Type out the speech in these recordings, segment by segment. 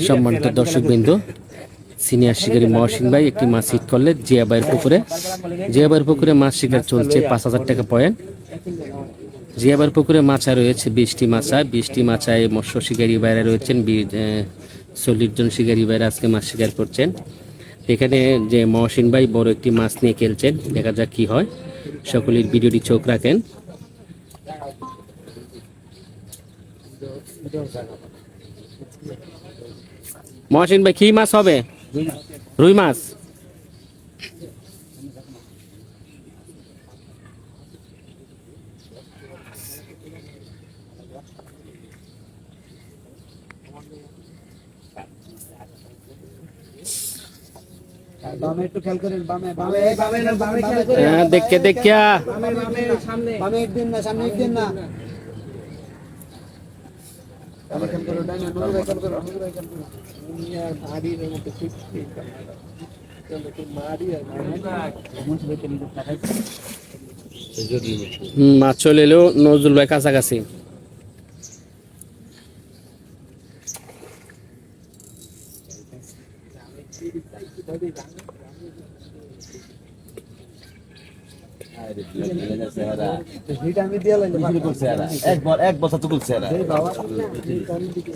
সম্মানিত দর্শকবৃন্দ, সিনিয়র শিকারী মহসিন ভাই একটি মাছ হিট করলে জিয়াবাইয়ের পুকুরে। জিয়াবাইয়ের পুকুরে মাছ শিকার চলছে, 5,000 টাকা পয়েন্ট। জিয়াবাইয়ের পুকুরে মাছা রয়েছে 20টি মাছা। 20টি মাছায় মৎস্য শিকারী বাইরে রয়েছেন 40 জন শিকারী বাইরে আজকে মাছ শিকার করছেন। এখানে যে মহসিন ভাই বড় একটি মাছ নিয়ে খেলছেন, দেখা যাক কি হয়। সকলের ভিডিওটি চোখ রাখেন। মহসিন ভাই কি মাছ হবে? রুই মাছ। দেখে দেখিয়া মাছ চলে এলো নজরুল ভাই কাছাকাছি।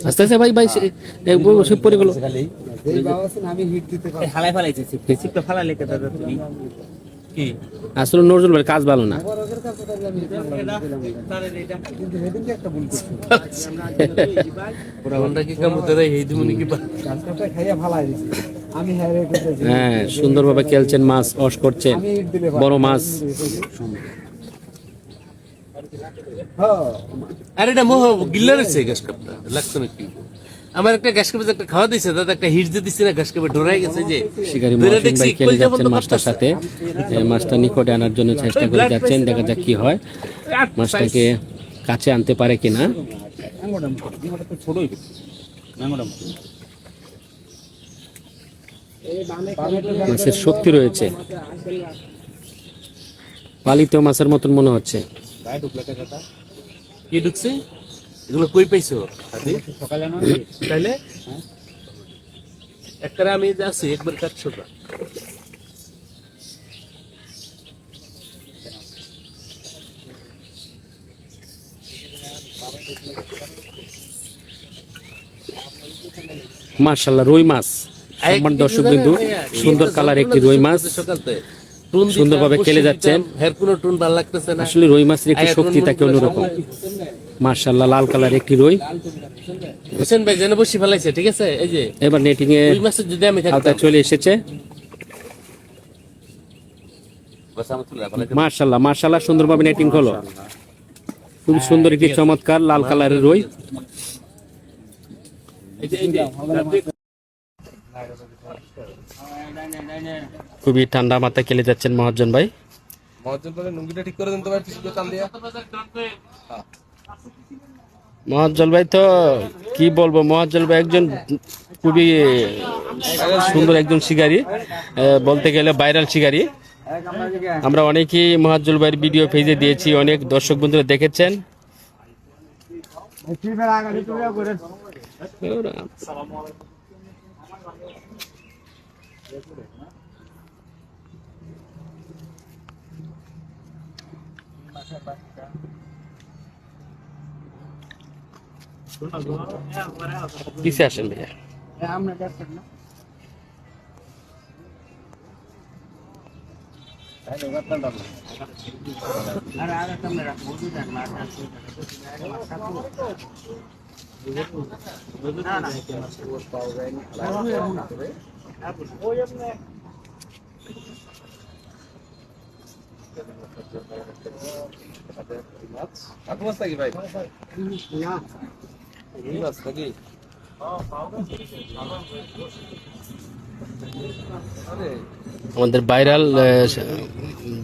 আস্তে আস্তে ভাই ভাই পড়ে গেল। আসলে নজরুল ভাই কাজ ভালো না। হ্যাঁ, সুন্দরভাবে খেলছেন, মাছ অস করছেন, বড় মাছ। আরে এটা মোহ গিল্লা রয়েছে গ্যাস কাপটা লাগতো নাকি? আমার একটা গ্যাস কাপে একটা খাওয়া দিয়েছে দাদা, একটা হিট দিয়ে দিচ্ছে না, গ্যাস কাপে ডরাই গেছে। যে শিকারী মহসিন ভাই খেলে যাচ্ছেন মাছটার সাথে, মাছটা নিকটে আনার জন্য চেষ্টা করে যাচ্ছেন। দেখা যাক কি হয়, মাছটাকে কাছে আনতে পারে কিনা। মাছের শক্তি রয়েছে, পালিত মাছের মতন মনে হচ্ছে। কি ঢুকছে এগুলো কই পাইছো? তাইলে একটা আমি যাচ্ছি একবার 400 টাকা। মাশাআল্লাহ, রুই মাছ। সম্মান দর্শকবৃন্দ, সুন্দর কালার একটি রুই মাছ, সুন্দরভাবে খেলে যাচ্ছেন। আসলে রুই মাছের একটি শক্তি থাকে অন্যরকম। মাশাআল্লাহ, লাল কালার একটি রুই। হোসেন ভাই যেন বসি ফেলাইছে, ঠিক আছে? এই যে এবার নেটিং এ রুই মাছের যদি আমি আওতায় চলে এসেছে। মাশাআল্লাহ মাশাআল্লাহ, সুন্দরভাবে নেটিং হলো। খুব সুন্দর একটি চমৎকার লাল কালারের রুই। খুবই ঠান্ডা মাথায় খেলে যাচ্ছেন মহাজন ভাই। মহাজ্জল ভাই তো কি বলবো, মহাজ্জল ভাই একজন খুবই সুন্দর একজন শিকারী, বলতে গেলে ভাইরাল শিকারী। আমরা অনেকেই মহাজ্জল ভাইয়ের ভিডিও পেজে দিয়েছি, অনেক দর্শক বন্ধুরা দেখেছেন। কিসে আসেন ভাইয়া? আমাদের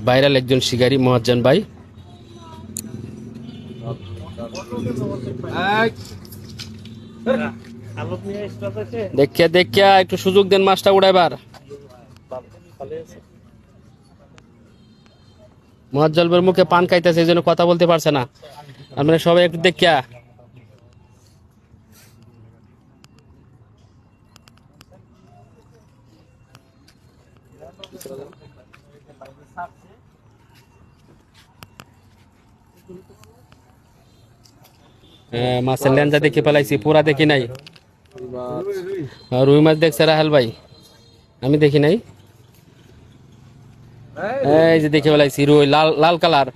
ভাইরাল একজন শিকারী মহাজন ভাই। দেখিয়া দেখিয়া একটু সুযোগ দেন মাছটা উড়াইবার। মহাজ্জল ভাইয়ের মুখে পান খাইতেছে, এই জন্য কথা বলতে পারছে না। আপনারা সবাই একটু দেখিয়া মাছের লেঞ্জা দেখে পেলাইছি, পুরা দেখি নাই। রুই মাছ দেখছে রাহাল ভাই, আমি দেখি নাই। এই যে দেখে পেলাইছি রুই, লাল লাল কালার।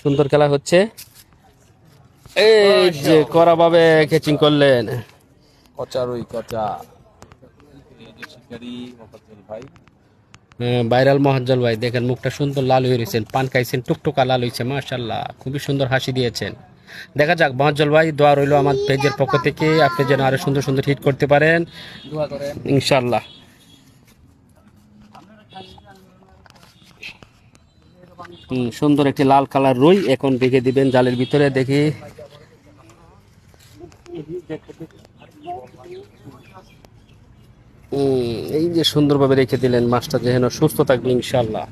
সুন্দর খেলা হচ্ছে। এই যে করা ভাবে ক্যাচিং করলেন। কচা রুই কচা শিকারি মোফাজ্জল ভাই। ভাইরাল মহাজ্জল ভাই, দেখেন মুখটা সুন্দর লাল হয়ে রয়েছেন, পান খাইছেন, টুকটুকা লাল হয়েছে, মাশাল্লাহ খুবই সুন্দর হাসি দিয়েছেন। দেখা যাক মহাজ্জল ভাই, দোয়া রইল আমার পেজের পক্ষ থেকে, আপনি যেন আরো সুন্দর সুন্দর হিট করতে পারেন দোয়া করেন ইনশাল্লাহ। সুন্দর একটি লাল কালার রুই এখন রেখে দিবেন জালের ভিতরে। দেখি এই যে সুন্দরভাবে রেখে দিলেন, মাছটা যেন সুস্থ থাকবে ইনশাল্লাহ।